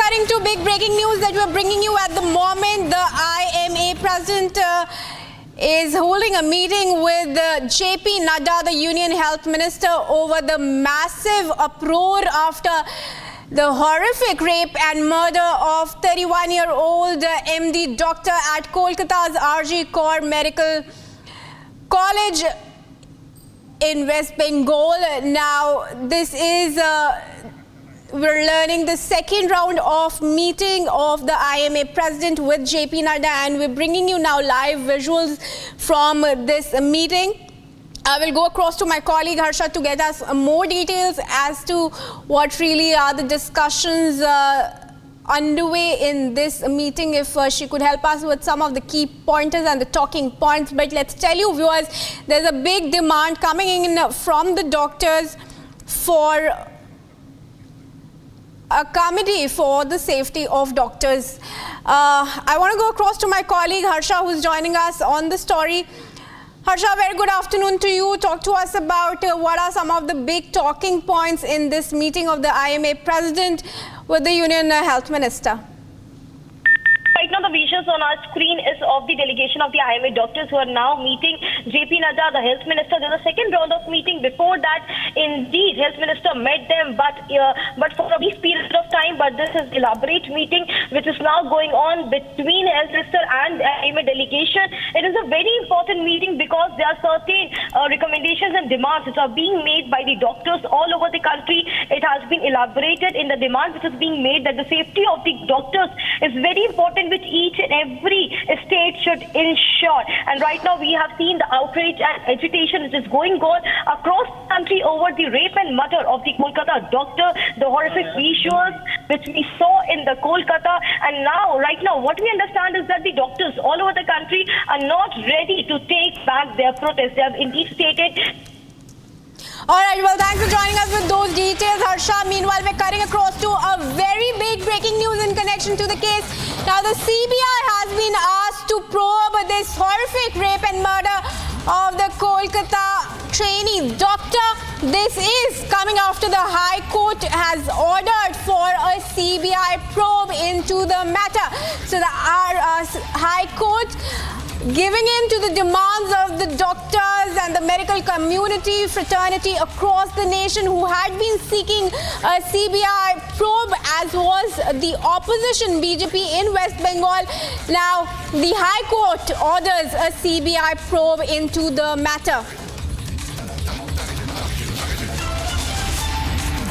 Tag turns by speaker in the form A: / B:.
A: Cutting to big breaking news that we're bringing you at the moment. The IMA president is holding a meeting with JP Nadda, the Union Health Minister, over the massive uproar after the horrific rape and murder of 31-year-old MD doctor at Kolkata's RG Kaur Medical College in West Bengal. Now, this is we're learning the second round of meeting of the IMA president with JP Nadda, and we're bringing you now live visuals from this meeting. I will go across to my colleague Harsha to get us more details as to what really are the discussions underway in this meeting, if she could help us with some of the key pointers and the talking points. But let's tell you, viewers, there's a big demand coming in from the doctors for a committee for the safety of doctors. I want to go across to my colleague Harsha, who's joining us on the story. Harsha, very good afternoon to you. Talk to us about what are some of the big talking points in this meeting of the IMA president with the Union Health Minister.
B: Right now, the visuals on our screen is of the delegation of the IMA doctors who are now meeting JP Nadda, the health minister. There's a second round of meeting. Before that, indeed, health minister met them, but for a brief period of time. But this is elaborate meeting which is now going on between health minister and IMA delegation. It is a very important meeting because there are certain recommendations and demands which are being made by the doctors all over the country. It has been elaborated in the demand which is being made that the safety of the doctors is very important, which each and every state should ensure. And right now we have seen the outrage and agitation which is going on across the country over the rape and murder of the Kolkata doctor, the horrific visuals which we saw in the Kolkata. And now, right now, what we understand is that the doctors all over the country are not ready to take back their protest. They have indeed stated.
A: All right, well, thanks for joining us with those details, Harsha. Meanwhile, we're cutting across to a very big breaking news in connection to the case. Now, the CBI has been asked to probe this horrific rape and murder of the Kolkata trainee doctor. This is coming after the High Court has ordered for a CBI probe into the matter. So, the High Court giving in to the demands of the doctors and the medical community, fraternity across the nation who had been seeking a CBI probe, as was the opposition BJP in West Bengal. Now, the High Court orders a CBI probe into the matter.